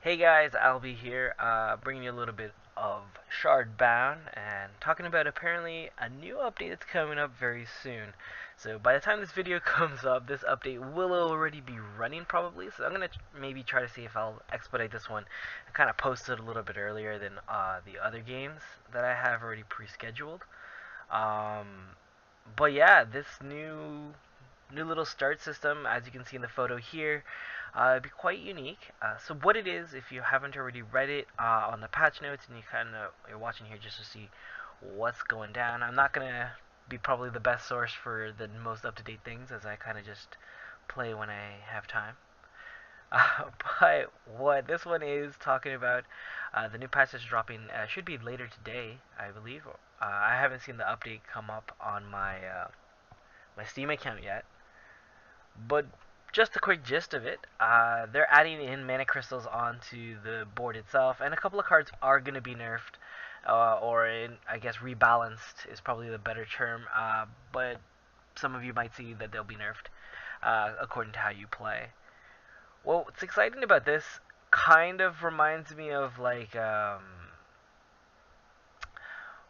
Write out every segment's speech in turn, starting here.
Hey guys, Albie here, bringing you a little bit of Shardbound and talking about apparently a new update that's coming up very soon. So by the time this video comes up, this update will already be running probably. So I'm gonna maybe try to see if I'll expedite this one and kind of post it a little bit earlier than the other games that I have already pre-scheduled. Um, but yeah, this new little start system, as you can see in the photo here, it'd be quite unique. So what it is, if you haven't already read it on the patch notes, and you're watching here just to see what's going down. I'm not gonna be probably the best source for the most up-to-date things, as I kind of just play when I have time. But what this one is talking about, the new patch that's dropping should be later today, I believe. I haven't seen the update come up on my Steam account yet. But just a quick gist of it, they're adding in mana crystals onto the board itself, and a couple of cards are going to be nerfed, I guess rebalanced is probably the better term. But some of you might see that they'll be nerfed according to how you play. Well, what's exciting about this kind of reminds me of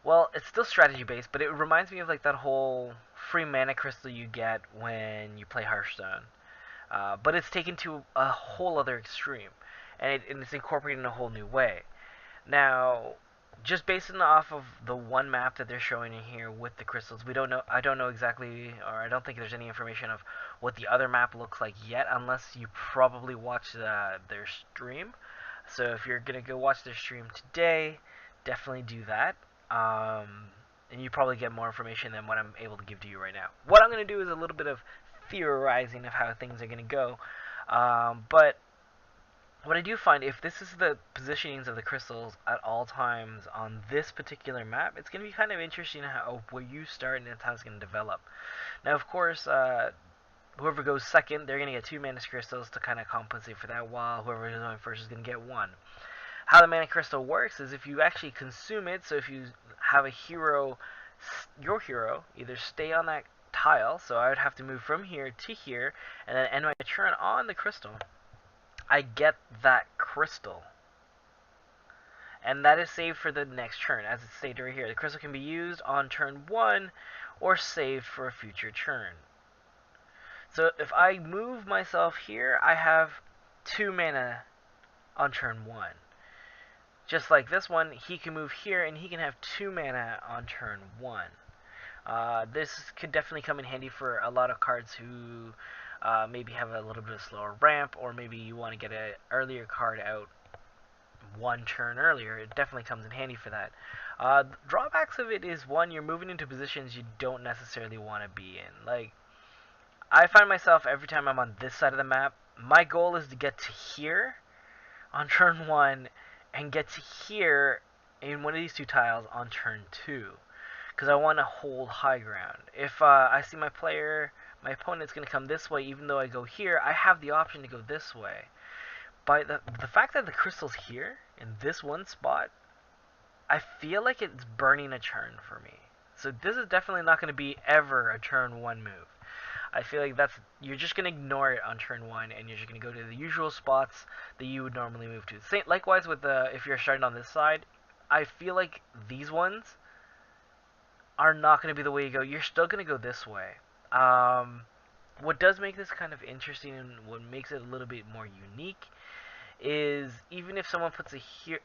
well, it's still strategy based, but it reminds me of like that whole free mana crystal you get when you play Hearthstone. But it's taken to a whole other extreme, and it's incorporated in a whole new way. Now, just based off of the one map that they're showing in here with the crystals, we don't know. I don't know exactly, or I don't think there's any information of what the other map looks like yet, unless you probably watch their stream. So if you're gonna go watch their stream today, definitely do that. And you probably get more information than what I'm able to give to you right now. What I'm going to do is a little bit of theorizing of how things are going to go. But what I do find, if this is the positionings of the crystals at all times on this particular map, it's going to be kind of interesting how where you start and how it's going to develop. Now, of course, whoever goes second, they're going to get 2 mana crystals to kind of compensate for that, while whoever is going first is going to get 1. How the mana crystal works is if you actually consume it, so if you have a hero, your hero, either stay on that tile, so I would have to move from here to here, and then end my turn on the crystal, I get that crystal. And that is saved for the next turn, as it's stated right here. The crystal can be used on turn 1, or saved for a future turn. So if I move myself here, I have 2 mana on turn 1. Just like this one, he can move here and he can have 2 mana on turn 1. This could definitely come in handy for a lot of cards who maybe have a little bit of slower ramp, or maybe you want to get an earlier card out 1 turn earlier. It definitely comes in handy for that. Drawbacks of it is, one, you're moving into positions you don't necessarily want to be in. Like, I find myself every time I'm on this side of the map, my goal is to get to here on turn 1 and get to here in one of these 2 tiles on turn 2, because I want to hold high ground. If I see my opponent's going to come this way, even though I go here, I have the option to go this way. By the fact that the crystal's here in this one spot, I feel like it's burning a turn for me. So this is definitely not going to be ever a turn 1 move. I feel like you're just gonna ignore it on turn 1, and you're just gonna go to the usual spots that you would normally move to. Likewise with if you're starting on this side, I feel like these ones are not gonna be the way you go. You're still gonna go this way. What does make this kind of interesting, and what makes it a little bit more unique, is even if someone puts a here,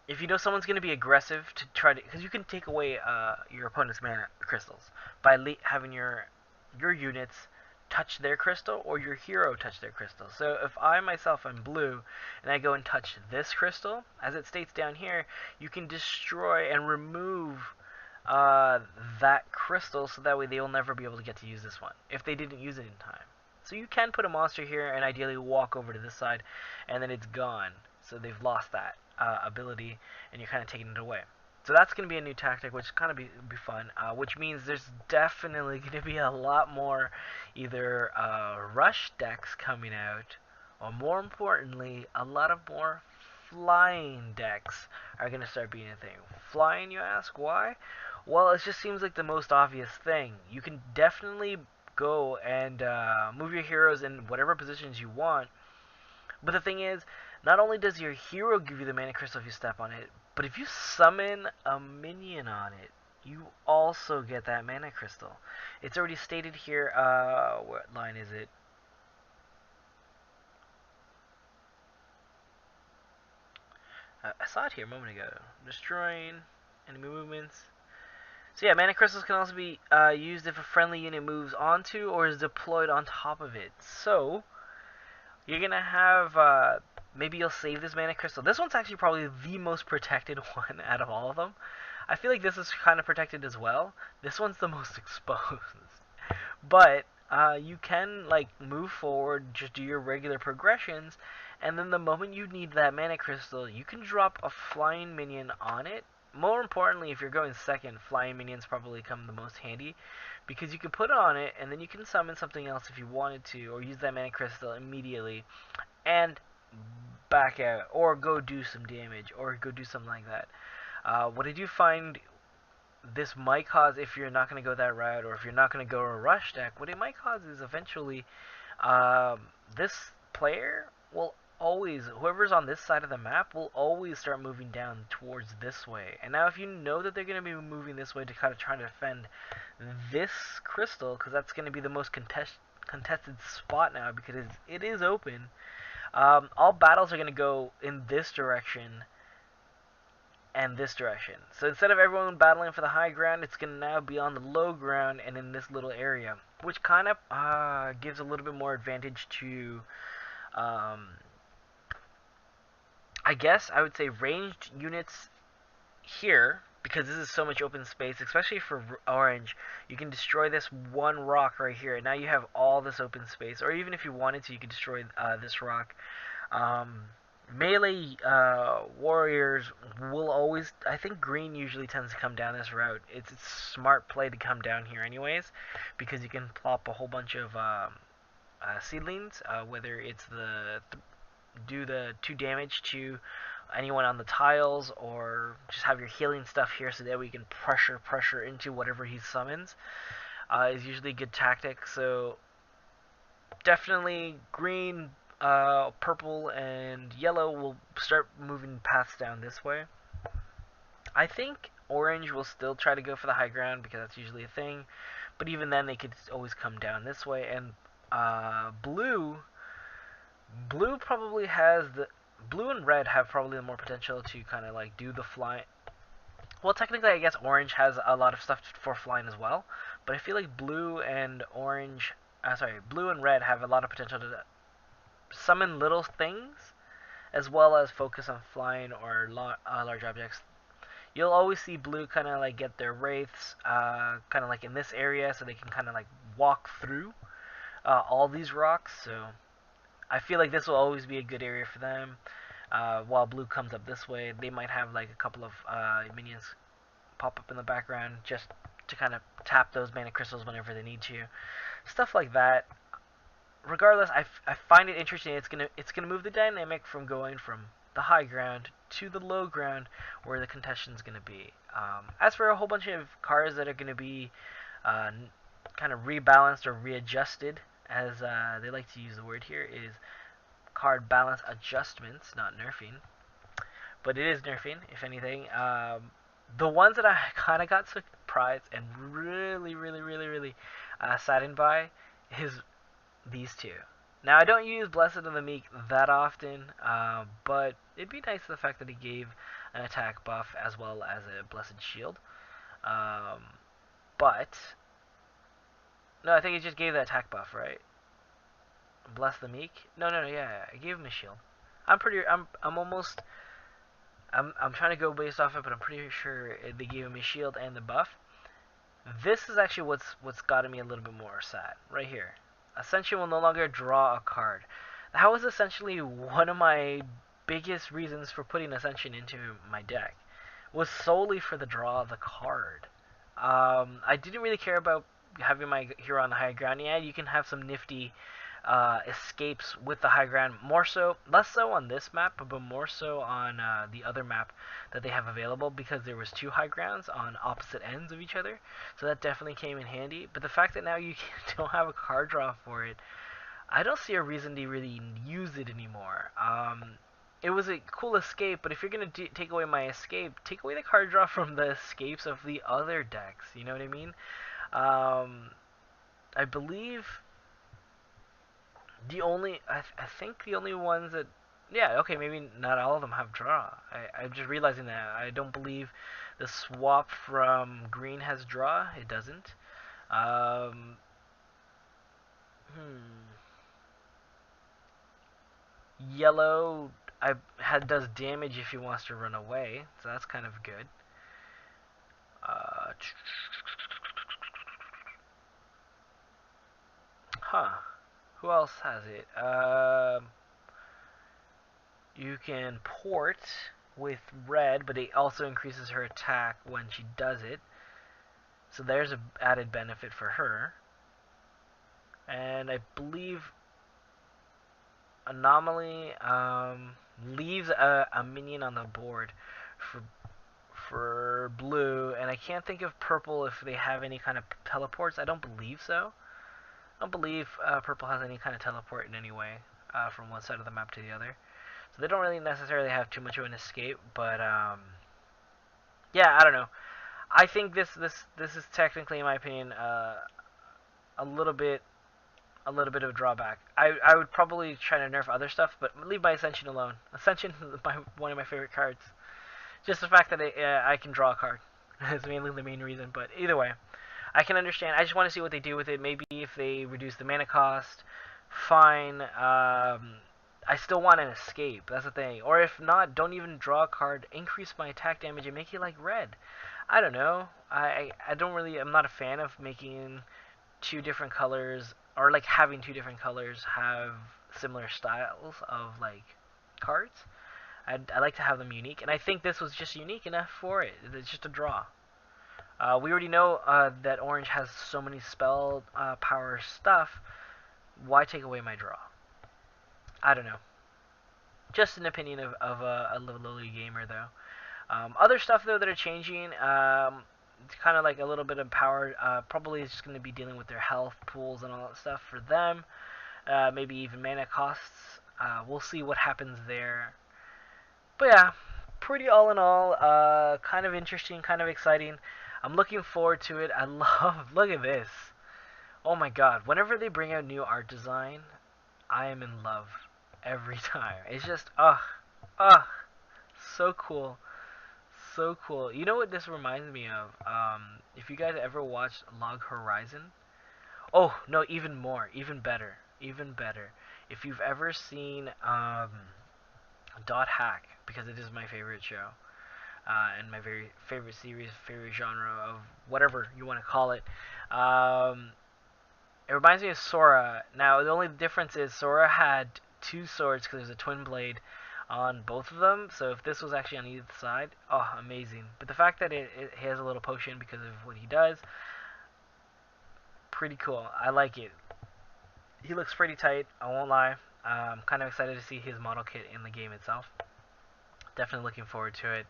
if you know someone's going to be aggressive to try to, because you can take away your opponent's mana crystals by having your units touch their crystal, or your hero touch their crystal. So if I myself am blue and I go and touch this crystal, as it states down here, you can destroy and remove that crystal, so that way they will never be able to get to use this one if they didn't use it in time. So you can put a monster here and ideally walk over to this side, and then it's gone. So they've lost that ability, and you're kind of taking it away. So that's going to be a new tactic, which kind of be fun, which means there's definitely going to be a lot more either rush decks coming out, or more importantly, a lot of more flying decks are going to start being a thing. Flying, you ask? Why? Well, it just seems like the most obvious thing. You can definitely go and move your heroes in whatever positions you want, But the thing is, not only does your hero give you the mana crystal if you step on it, but if you summon a minion on it, you also get that mana crystal. It's already stated here, what line is it? I saw it here a moment ago. Destroying enemy movements. So yeah, mana crystals can also be used if a friendly unit moves onto or is deployed on top of it. So, you're going to have, maybe you'll save this mana crystal. This one's actually probably the most protected one out of all of them. I feel like this is kind of protected as well. This one's the most exposed. But you can like move forward, just do your regular progressions, and then the moment you need that mana crystal, you can drop a flying minion on it. More importantly, if you're going second, flying minions probably come the most handy, because you can put it on it, and then you can summon something else if you wanted to, or use that mana crystal immediately, and back out, or go do some damage, or go do something like that. What I do find this might cause, if you're not going to go that route, or if you're not going to go a rush deck, what it might cause is eventually this player will always, whoever's on this side of the map will always start moving down towards this way. And now if you know that they're going to be moving this way to kind of try to defend this crystal, because that's going to be the most contested spot now, because it is open, all battles are going to go in this direction and this direction. So instead of everyone battling for the high ground, it's going to now be on the low ground and in this little area, which kind of gives a little bit more advantage to, I guess I would say, ranged units here, because this is so much open space, especially for orange. You can destroy this one rock right here, and now you have all this open space. Or even if you wanted to, you could destroy this rock. Melee warriors will always, I think green usually tends to come down this route. It's a smart play to come down here anyways, because you can plop a whole bunch of seedlings, whether it's do the 2 damage to anyone on the tiles, or just have your healing stuff here so that we can pressure into whatever he summons, is usually a good tactic. So definitely green, purple, and yellow will start moving paths down this way. I think orange will still try to go for the high ground, because that's usually a thing, but even then they could always come down this way. And blue probably has blue and red have probably the more potential to kind of like do the fly. Well, technically, I guess orange has a lot of stuff for flying as well, but I feel like blue and red have a lot of potential to summon little things, as well as focus on flying or large objects. You'll always see blue kind of like get their wraiths kind of like in this area, so they can kind of like walk through all these rocks. So I feel like this will always be a good area for them. While blue comes up this way, they might have like a couple of minions pop up in the background just to kind of tap those mana crystals whenever they need to. Stuff like that. Regardless, I find it interesting. It's gonna move the dynamic from going from the high ground to the low ground, where the contention's gonna be. As for a whole bunch of cards that are gonna be kind of rebalanced or readjusted, as they like to use the word here, is card balance adjustments, not nerfing, but it is nerfing, if anything. The ones that I kind of got surprised and really saddened by is these two. Now, I don't use Blessed of the Meek that often, but it'd be nice the fact that he gave an attack buff as well as a Blessed Shield. But no, I think he just gave the attack buff, right? Bless the Meek? No, yeah, I gave him a shield. I'm trying to go based off it, but I'm pretty sure they gave him a shield and the buff. This is actually what's gotten me a little bit more sad, right here. Ascension will no longer draw a card. That was essentially one of my biggest reasons for putting Ascension into my deck, was solely for the draw of the card. I didn't really care about having my hero on the high ground. Yeah, you can have some nifty escapes with the high ground, less so on this map, but more so on the other map that they have available, because there was 2 high grounds on opposite ends of each other, so that definitely came in handy. But the fact that now you don't have a card draw for it, I don't see a reason to really use it anymore. It was a cool escape, but if you're gonna take away my escape, take away the card draw from the escapes of the other decks. You know what I mean? I believe I think the only ones that, yeah, okay, maybe not all of them have draw. I'm just realizing that. I don't believe the swap from green has draw. It doesn't. Um, hmm. Yellow does damage if he wants to run away, so that's kind of good. Uh, huh. Who else has it? You can port with red, but it also increases her attack when she does it. So there's an added benefit for her. And I believe Anomaly leaves a minion on the board for blue, and I can't think of purple if they have any kind of teleports. I don't believe so. I don't believe purple has any kind of teleport in any way from one side of the map to the other. So they don't really necessarily have too much of an escape, but yeah, I don't know. I think this is technically, in my opinion, a little bit of a drawback. I would probably try to nerf other stuff, but leave my Ascension alone. Ascension is one of my favorite cards. Just the fact that I can draw a card is mainly the main reason. But either way, I can understand. I just want to see what they do with it. Maybe if they reduce the mana cost, fine. I still want an escape. That's the thing. Or if not, don't even draw a card. Increase my attack damage and make it like red. I don't know. I don't really. I'm not a fan of making two different colors, or like having two different colors have similar styles of like cards. I like to have them unique, and I think this was just unique enough for it. It's just a draw. We already know that orange has so many spell power stuff. Why take away my draw? I don't know. Just an opinion of a lowly gamer, though. Other stuff, though, that are changing, it's kind of like a little bit of power. Probably is just going to be dealing with their health pools and all that stuff for them. Maybe even mana costs. We'll see what happens there. But yeah, pretty all in all, kind of interesting, kind of exciting. I'm looking forward to it. I love, look at this. Oh my god, whenever they bring out new art design, I am in love every time. It's just, so cool. So cool. You know what this reminds me of? If you guys ever watched Log Horizon, oh no, even more, even better, even better. If you've ever seen Dot Hack, because it is my favorite show, and my very favorite series, favorite genre of whatever you want to call it. It reminds me of Sora. Now, the only difference is Sora had two swords because there's a twin blade on both of them. So if this was actually on either side, oh, amazing. But the fact that it has a little potion because of what he does, pretty cool. I like it. He looks pretty tight, I won't lie. I'm kind of excited to see his model kit in the game itself. Definitely looking forward to it.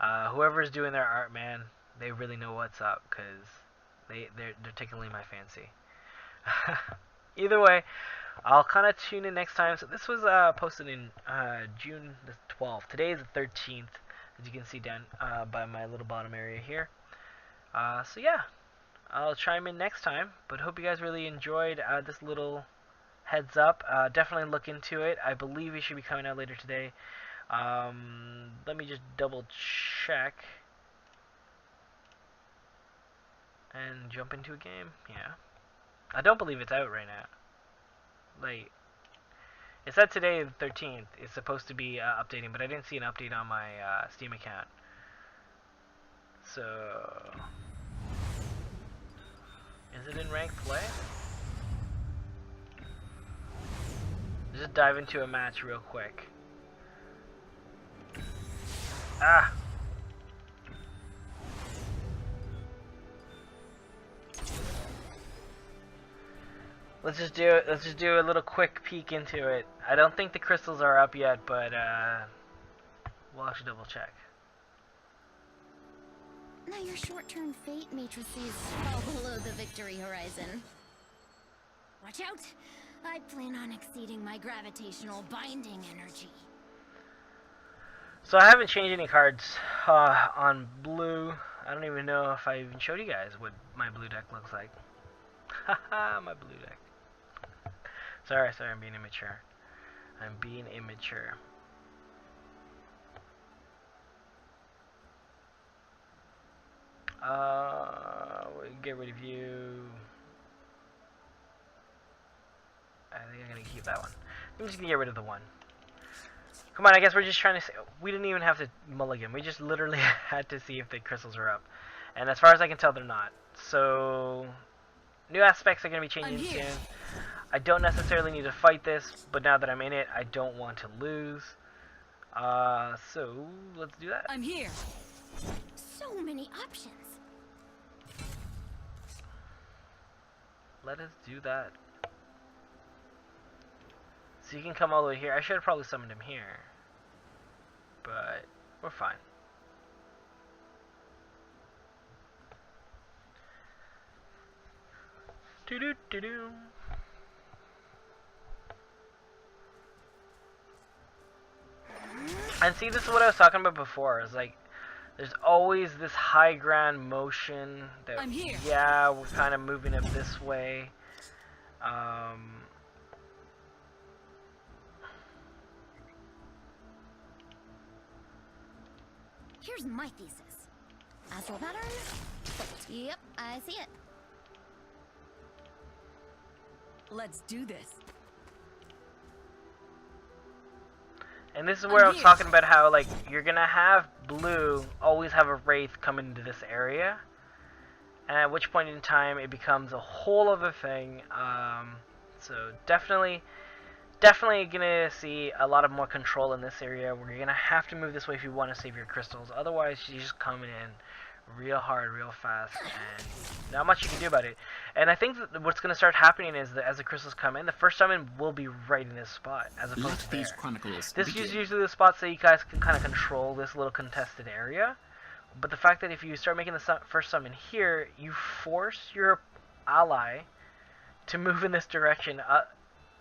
Whoever's doing their art, man, they really know what's up, because they're tickling my fancy. Either way, I'll kind of tune in next time. So this was posted in June the 12th. Today is the 13th, as you can see down by my little bottom area here. So yeah, I'll chime in next time. But hope you guys really enjoyed this little heads up. Definitely look into it. I believe it should be coming out later today. Let me just double check and jump into a game. Yeah, I don't believe it's out right now. Like, it said today the 13th. It's supposed to be updating, but I didn't see an update on my Steam account. So, is it in ranked play? Let's just dive into a match real quick. Ah! Let's just do a little quick peek into it. I don't think the crystals are up yet, but we'll actually double check. Now your short-term fate matrices fall below the victory horizon. Watch out! I plan on exceeding my gravitational binding energy. So I haven't changed any cards on blue. I don't even know if I even showed you guys what my blue deck looks like. Haha, my blue deck. Sorry, I'm being immature. I'm being immature. We'll get rid of you. I think I'm gonna keep that one. I'm just gonna get rid of the one. Come on, I guess we're just trying to say, we didn't even have to mulligan. We just literally had to see if the crystals are up. And as far as I can tell, they're not. So, new aspects are going to be changing soon. I don't necessarily need to fight this, but now that I'm in it, I don't want to lose. So, let's do that. I'm here. So many options. Let us do that. So you can come all the way here. I should have probably summoned him here. But we're fine. Doo-doo-doo-doo. And see, this is what I was talking about before. It's like, there's always this high ground motion that, I'm here. Yeah, we're kind of moving it this way. Here's my thesis. Astral pattern? Yep, I see it. Let's do this. And this is where I was talking about how, like, you're gonna have blue always have a wraith come into this area, and at which point in time it becomes a whole other thing. So definitely gonna see a lot of more control in this area. Where you're gonna have to move this way if you want to save your crystals. Otherwise, you're just coming in real hard, real fast, and not much you can do about it. And I think that what's going to start happening is that as the crystals come in, the first summon will be right in this spot, as opposed to there. This is usually the spot so you guys can kind of control this little contested area. But the fact that if you start making the first summon here, you force your ally to move in this direction,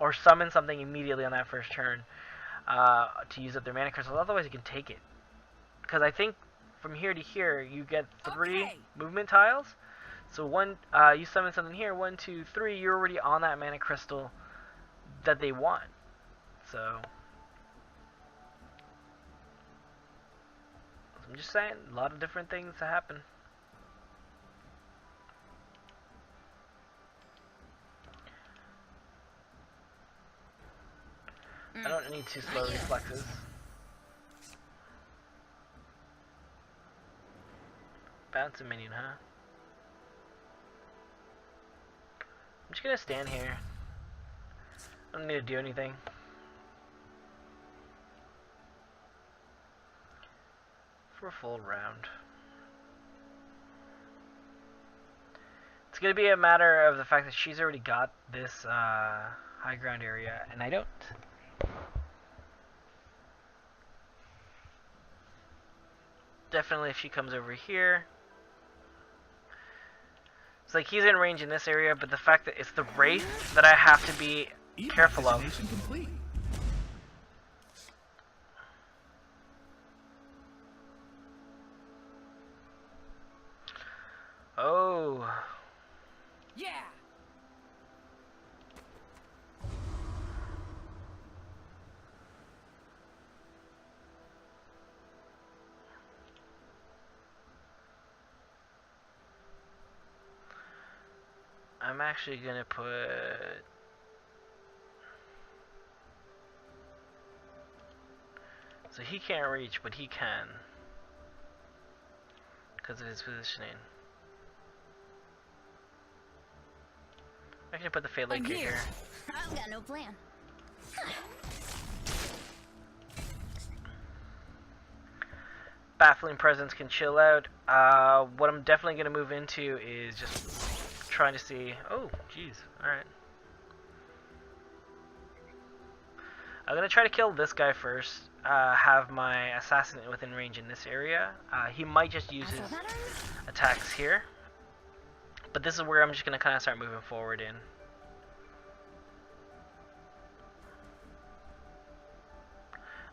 or summon something immediately on that first turn to use up their mana crystals. Otherwise, you can take it. Because I think from here to here, you get 3 movement tiles. So you summon something here, 1, 2, 3. You're already on that mana crystal that they want. So I'm just saying, a lot of different things to happen. I don't need too slow reflexes. Bounce a minion, huh? I'm just gonna stand here. I don't need to do anything. For a full round. It's gonna be a matter of the fact that she's already got this high ground area, and I don't. Definitely if she comes over here. It's like he's in range in this area, but the fact that it's the wraith that I have to be careful of. Complete. Oh. Yeah. I'm actually gonna put. So he can't reach, but he can. Because of his positioning. I'm gonna put the Fate Lake here. I've got no plan. Baffling Presence can chill out. What I'm definitely gonna move into is just trying to see. Oh, jeez. Alright. I'm gonna try to kill this guy first. Have my assassin within range in this area. He might just use his attacks here. But this is where I'm just gonna kind of start moving forward in.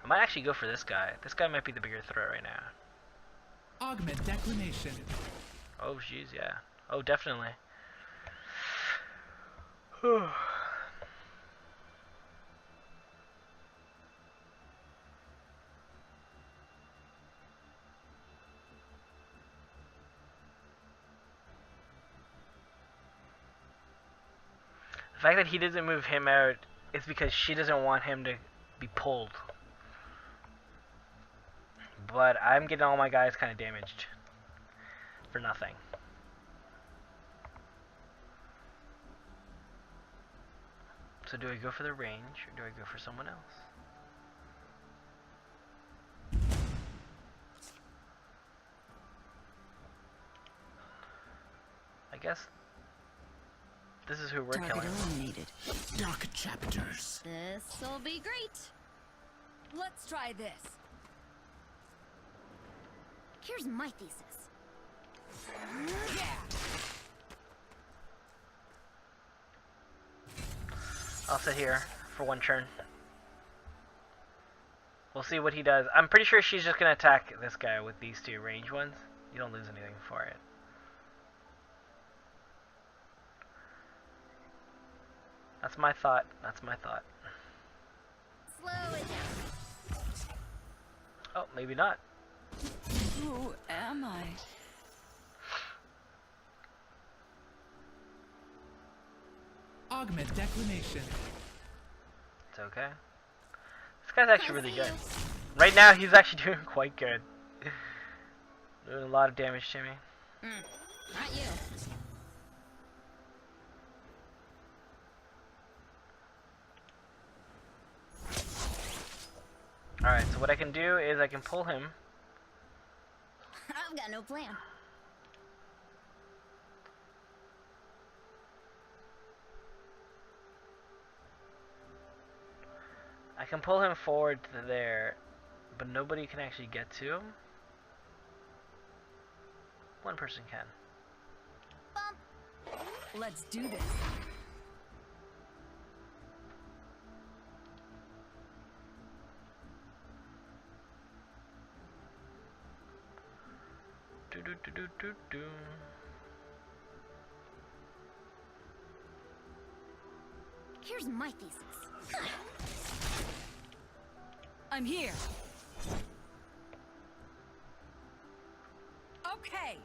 I might actually go for this guy. This guy might be the bigger threat right now. Augment declination. Oh, jeez, yeah. Oh, definitely. The fact that he doesn't move him out is because she doesn't want him to be pulled. But I'm getting all my guys kind of damaged. For nothing. So do I go for the range, or do I go for someone else? I guess this is who we're Target killing. eliminated. Dark chapters. This'll be great. Let's try this. Here's my thesis. I'll sit here for one turn. We'll see what he does. I'm pretty sure she's just going to attack this guy with these two range ones. You don't lose anything for it. That's my thought. That's my thought. Slow it down. Oh, maybe not. Who am I? Augment declination. It's okay. This guy's actually really good. Right now, he's actually doing quite good. Doing a lot of damage to me. Not you. Alright, so what I can do is I can pull him. I've got no plan. I can pull him forward to there, but nobody can actually get to him. One person can. Bump. Let's do this. Do do do do do do. Here's my thesis. I'm here. Okay.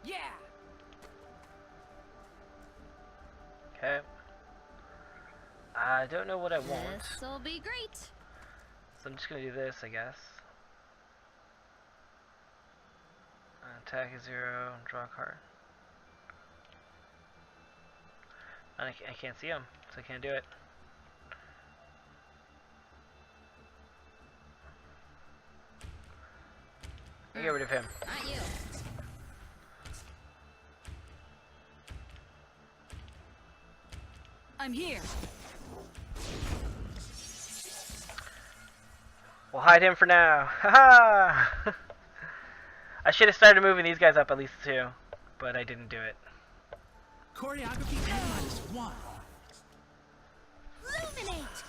Yeah. Okay. I don't know what I want. This'll be great. So I'm just gonna do this, I guess. Attack is 0, draw a card. I can't see him, so I can't do it. I'll get rid of him. Not you. I'm here. We'll hide him for now. Haha! I should have started moving these guys up at least too, but I didn't do it. Choreography N-1. Illuminate.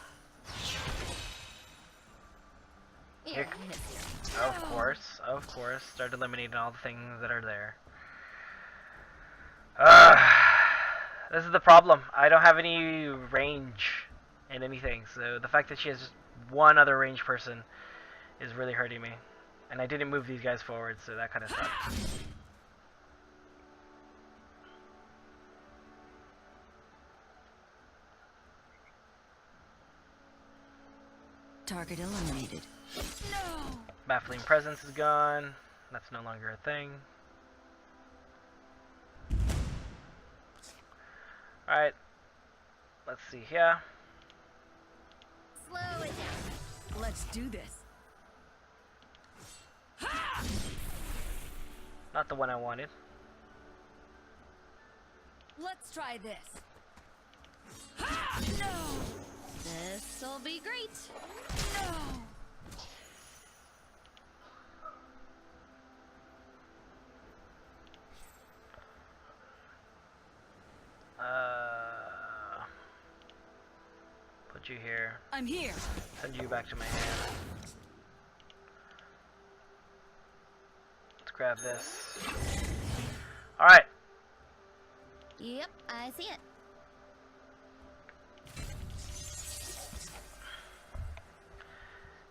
Here, miss you. Of course. Start eliminating all the things that are there. This is the problem. I don't have any range in anything, so the fact that she has just one other range person is really hurting me. And I didn't move these guys forward, so that kind of sucks. Target eliminated. No. Baffling Presence is gone. That's no longer a thing. Alright. Let's see here. Slow it down. Let's do this. Not the one I wanted. Let's try this. No. This'll be great. No. Put Put you here. I'm here. Send you back to my hand. Let's grab this. Alright. Yep, I see it.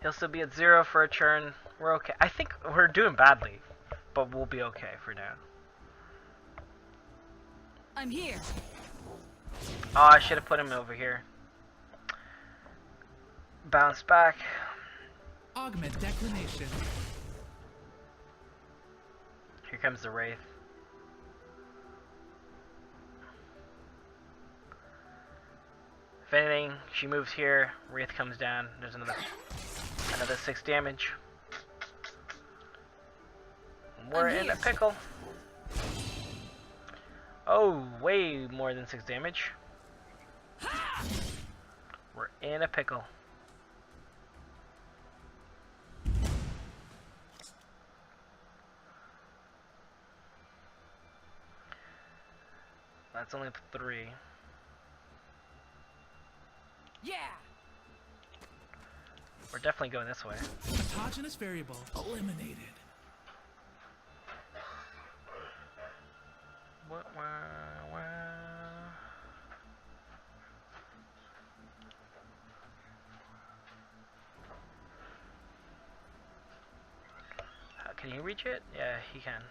He'll still be at 0 for a turn. We're okay. I think we're doing badly, but we'll be okay for now. I'm here. Oh, I should have put him over here. Bounce back. Augment declination. Here comes the Wraith. If anything, she moves here. Wraith comes down. There's another 6 damage. We're in a pickle. Oh, way more than 6 damage. We're in a pickle. That's only 3. Yeah. We're definitely going this way. Autogenous variable eliminated. Can he reach it? Yeah, he can.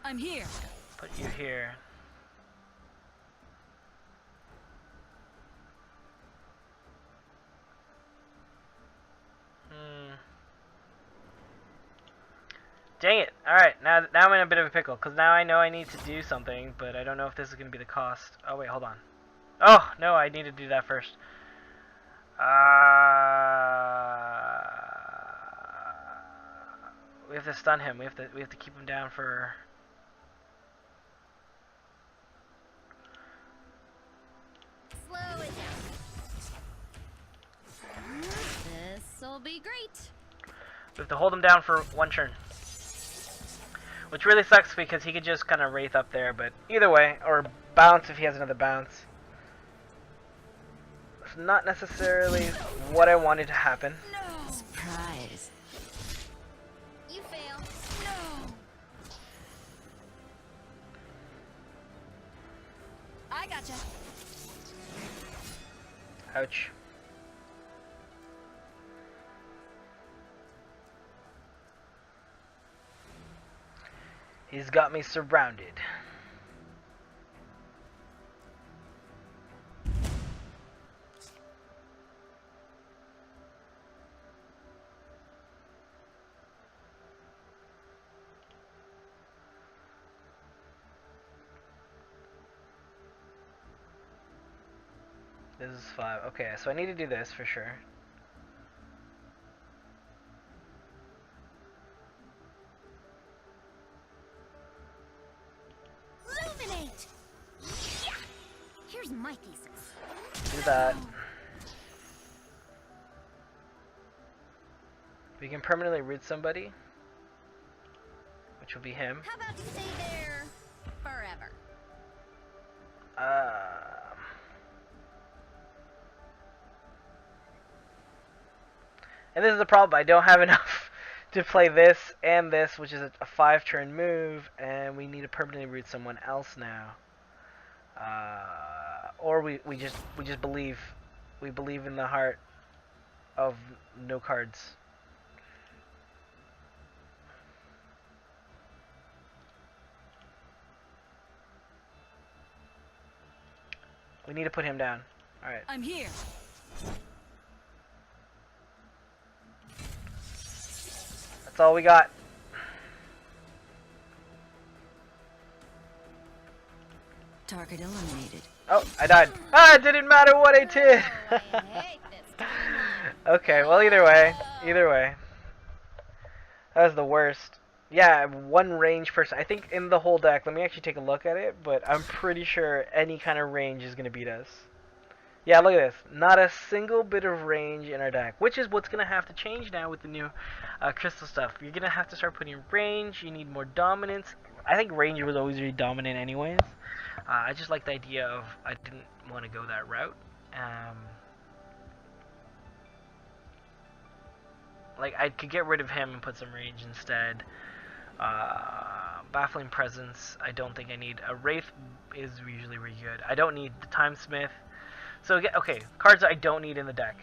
I'm here. Put you here. Dang it. Alright, now I'm in a bit of a pickle, because now I know I need to do something, but I don't know if this is going to be the cost. Oh, wait, hold on. Oh, no, I need to do that first. We have to stun him. We have to keep him down for... Slow it down. This'll be great. We have to hold him down for 1 turn. Which really sucks because he could just kind of wraith up there, but either way, or bounce if he has another bounce. It's not necessarily what I wanted to happen. No. Surprise. You fail. No. I gotcha. Ouch. He's got me surrounded. This is 5. Okay, so I need to do this for sure. Illuminate. Yeah. Here's my thesis. Do that. We can permanently root somebody, which will be him. How about you stay there forever? And this is the problem. I don't have enough to play this and this, which is a 5-turn move, and we need to permanently root someone else now. Or we just believe in the heart of no cards. We need to put him down. All right. I'm here. That's all we got. Target eliminated. Oh, I died. Ah, it didn't matter what I did. Oh, I hate this timeline. Okay, well, either way. That was the worst. Yeah, 1 range person. I think in the whole deck, let me actually take a look at it, but I'm pretty sure any kind of range is going to beat us. Yeah, look at this. Not a single bit of range in our deck, which is what's going to have to change now with the new crystal stuff. You're going to have to start putting range. You need more dominance. I think range was always really dominant anyways. I just like the idea of I didn't want to go that route. Like, I could get rid of him and put some range instead. Baffling Presence, I don't think I need. A Wraith is usually really good. I don't need the Time Smith. So, okay, cards I don't need in the deck.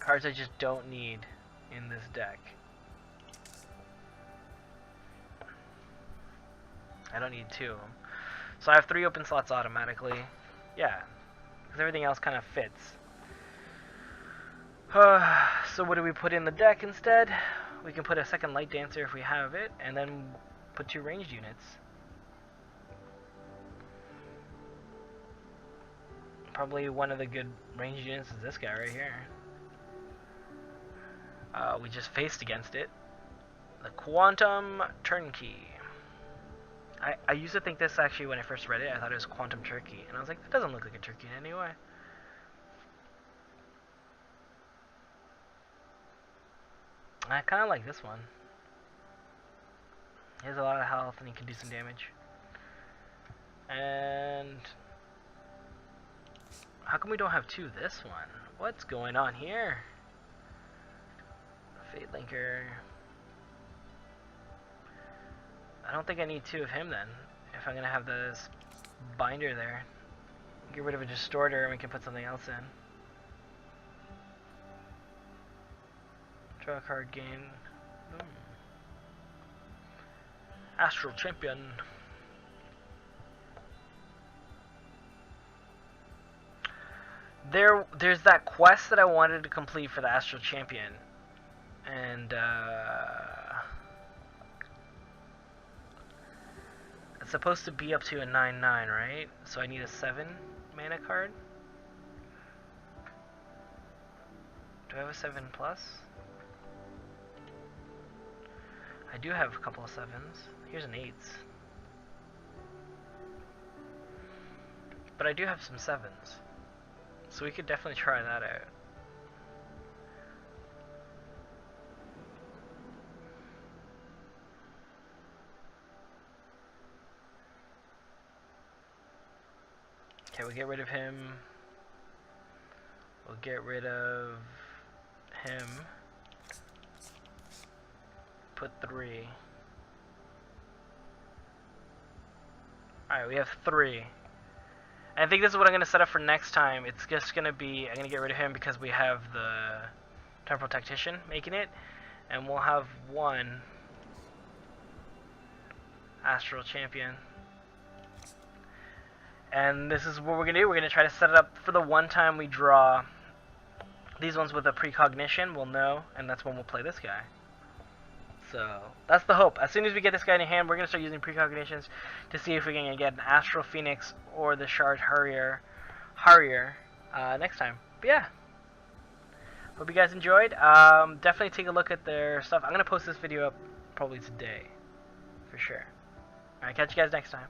Cards I just don't need in this deck. I don't need 2 of them. So I have 3 open slots automatically. Yeah, because everything else kind of fits. So what do we put in the deck instead? We can put a second Light Dancer if we have it, and then put 2 ranged units. Probably one of the good ranged units is this guy right here. We just faced against it. The Quantum Turnkey. I used to think this actually when I first read it, I thought it was Quantum Turkey. And I was like, that doesn't look like a turkey in any way. I kind of like this one. He has a lot of health and he can do some damage. And how come we don't have 2 of this one? What's going on here? Fate Linker. I don't think I need 2 of him then. If I'm going to have this binder there. Get rid of a distorter and we can put something else in. Draw a card, gain. Astral Champion. There's that quest that I wanted to complete for the Astral Champion. And it's supposed to be up to a 9/9, right? So I need a 7 mana card. Do I have a 7+? I do have a couple of 7s. Here's an 8s. But I do have some 7s. So we could definitely try that out. Okay, we'll get rid of him. We'll get rid of him. Put 3. Alright, we have 3. And I think this is what I'm going to set up for next time. It's just going to be, I'm going to get rid of him because we have the Temporal Tactician making it. And we'll have 1 Astral Champion. And this is what we're going to do. We're going to try to set it up for the one time we draw these ones with a precognition. We'll know, and that's when we'll play this guy. So that's the hope. As soon as we get this guy in hand, we're going to start using precognitions to see if we can get an Astral Phoenix or the Shard Harrier next time. But yeah, hope you guys enjoyed. Definitely take a look at their stuff. I'm going to post this video up probably today, for sure. Alright, catch you guys next time.